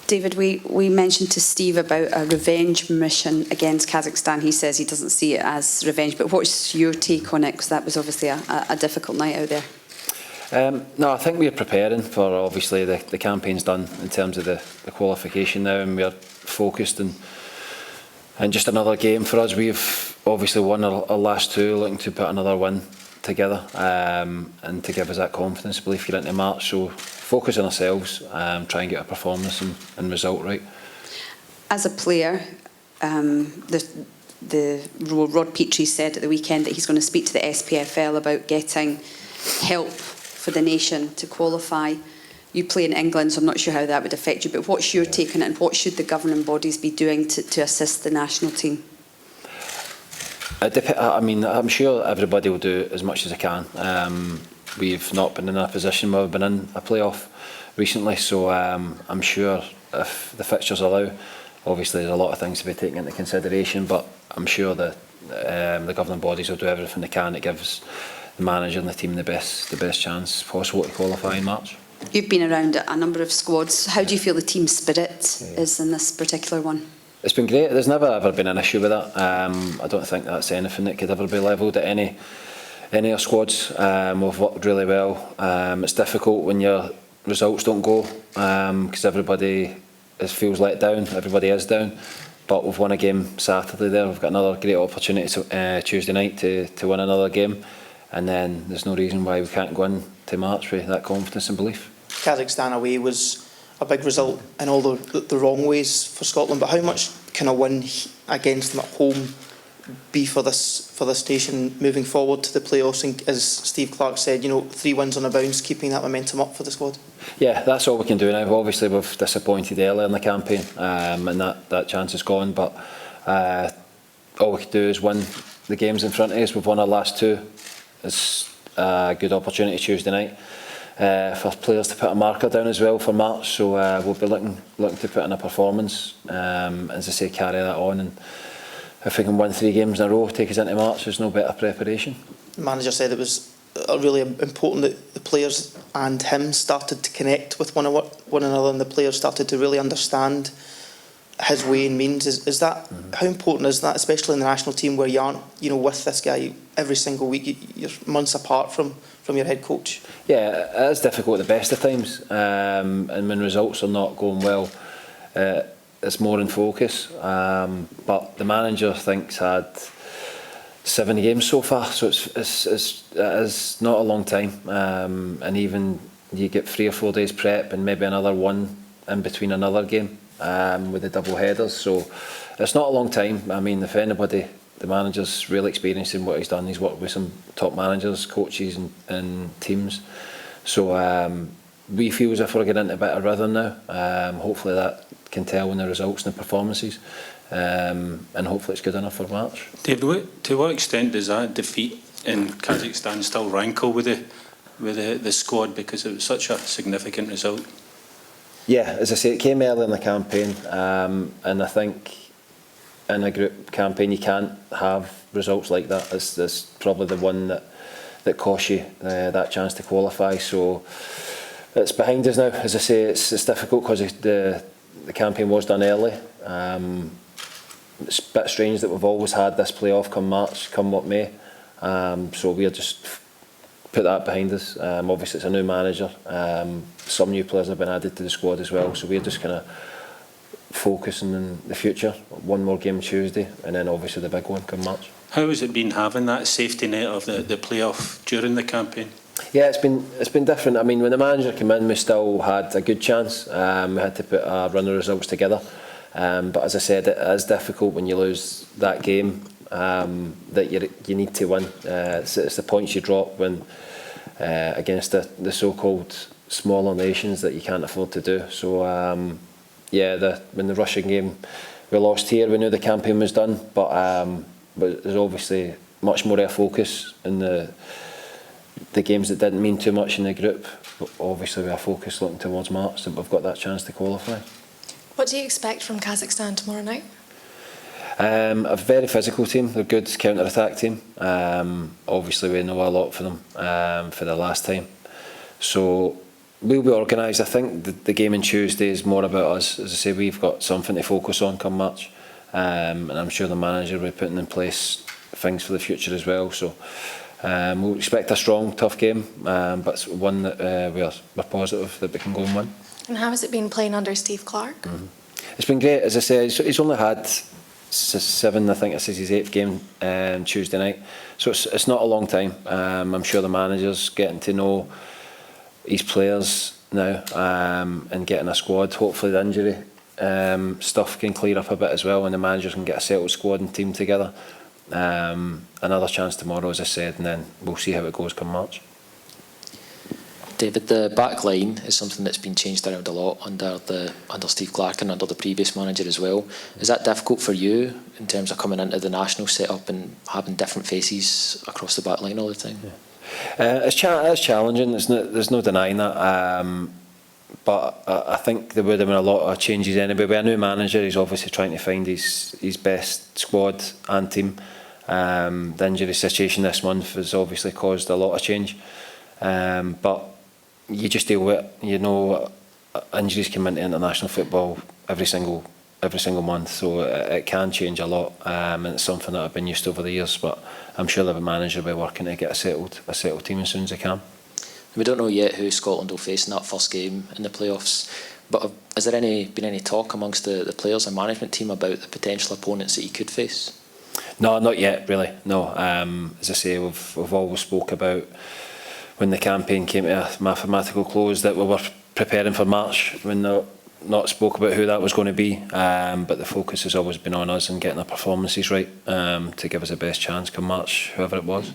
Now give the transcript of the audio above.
David, we mentioned to Steve about a revenge mission against Kazakhstan. He says he doesn't see it as revenge, but what's your take on it? Because that was obviously a difficult night out there. No, I think we're preparing for, obviously, the campaign's done in terms of the qualification now, and we're focused and just another game for us. We've obviously won our last two, looking to put another win together and to give us that confidence, belief get into March. So focus on ourselves, try and get a performance and result right. As a player, Rod Petrie said at the weekend that he's going to speak to the SPFL about getting help for the nation to qualify. You play in England, so I'm not sure how that would affect you, but what's your take on it, and what should the governing bodies be doing to assist the national team? I mean, I'm sure everybody will do as much as they can. We've not been in a position where we've been in a playoff recently, so I'm sure if the fixtures allow, obviously there's a lot of things to be taken into consideration, but I'm sure that the governing bodies will do everything they can that gives the manager and the team the best chance possible to qualify in March. You've been around a number of squads. How do you feel the team spirit is in this particular one? It's been great. There's never ever been an issue with that. I don't think that's anything that could ever be levelled at any of our squads. We've worked really well. It's difficult when your results don't go because everybody feels let down. Everybody is down. But we've won a game Saturday there. We've got another great opportunity Tuesday night to win another game. And then there's no reason why we can't go into March with that confidence and belief. Kazakhstan away was a big result in all the wrong ways for Scotland, but how much can a win against them at home be for this nation moving forward to the playoffs? And as Steve Clarke said, 3 wins on a bounce, keeping that momentum up for the squad. Yeah, that's all we can do now. Obviously, we've disappointed earlier in the campaign, and that chance is gone. But all we can do is win the games in front of us. We've won our last 2. It's a good opportunity Tuesday night for players to put a marker down as well for March. So we'll be looking to put in a performance, as I say, carry that on. And if we can win 3 games in a row, take us into March, there's no better preparation. The manager said it was really important that the players and him started to connect with one another, and the players started to really understand his way and means. Is that how important is that, especially in the national team where you aren't with this guy every single week? You're months apart from your head coach. Yeah, it is difficult at the best of times, and when results are not going well, it's more in focus. But the manager thinks had 7 games so far, so it's not a long time, and even you get 3 or 4 days prep and maybe another one in between another game. With the double headers, so it's not a long time. I mean, if anybody, the manager's really experienced in what he's done. He's worked with some top managers, coaches and teams, so we feel as if we're getting into a bit of rhythm now. Hopefully that can tell in the results and the performances, and hopefully it's good enough for March. David, to what extent does that defeat in Kazakhstan still rankle with the squad, because it was such a significant result? Yeah, as I say, it came early in the campaign, and I think in a group campaign you can't have results like that. It's probably the one that cost you that chance to qualify. So it's behind us now. As I say, it's difficult because the campaign was done early. It's a bit strange that we've always had this playoff come March, come what may. So we're just put that behind us. Obviously it's a new manager, some new players have been added to the squad as well, so we're just kind of focusing in the future. One more game Tuesday, and then obviously the big one come March. How has it been having that safety net of the playoff during the campaign? Yeah, it's been different. I mean, when the manager came in, we still had a good chance. We had to put a run of results together, but as I said, it is difficult when you lose that game. That you need to win. It's the points you drop when against the so-called smaller nations that you can't afford to do. So yeah, when the Russian game we lost here, we knew the campaign was done, but there's obviously much more of a focus in the games that didn't mean too much in the group. But obviously we are focused looking towards March, that we've got that chance to qualify. What do you expect from Kazakhstan tomorrow night? A very physical team. They're a good counter-attack team. Obviously we know a lot for them for the last time, so We'll be organised. I think the game on Tuesday is more about us. As I say, we've got something to focus on come March, and I'm sure the manager will be putting in place things for the future as well. So we'll expect a strong, tough game, but it's one that we're positive that we can go and win. And how has it been playing under Steve Clarke? It's been great. As I say, he's only had 7, I think this is his 8th game Tuesday night, so it's not a long time. I'm sure the manager's getting to know his players now, and getting a squad. Hopefully the injury stuff can clear up a bit as well, and the managers can get a settled squad and team together. Another chance tomorrow, as I said, and then we'll see how it goes come March. David, the back line is something that's been changed around a lot under Steve Clarke and under the previous manager as well. Is that difficult for you in terms of coming into the national setup and having different faces across the back line all the time? Yeah. It's challenging, there's no denying that, but I think there would have been a lot of changes anyway. With a new manager, he's obviously trying to find his best squad and team. The injury situation this month has obviously caused a lot of change, but you just deal with it. You know, injuries come into international football every single month, so it can change a lot, and it's something that I've been used to over the years. But I'm sure the manager will be working to get a settled team as soon as they can. We don't know yet who Scotland will face in that first game in the playoffs, but has there been any talk amongst the players and management team about the potential opponents that you could face? No, not yet, really. No, as I say, we've always spoke about when the campaign came to a mathematical close that we were preparing for March. When not spoke about who that was going to be, but the focus has always been on us and getting our performances right, to give us the best chance come March, whoever it was.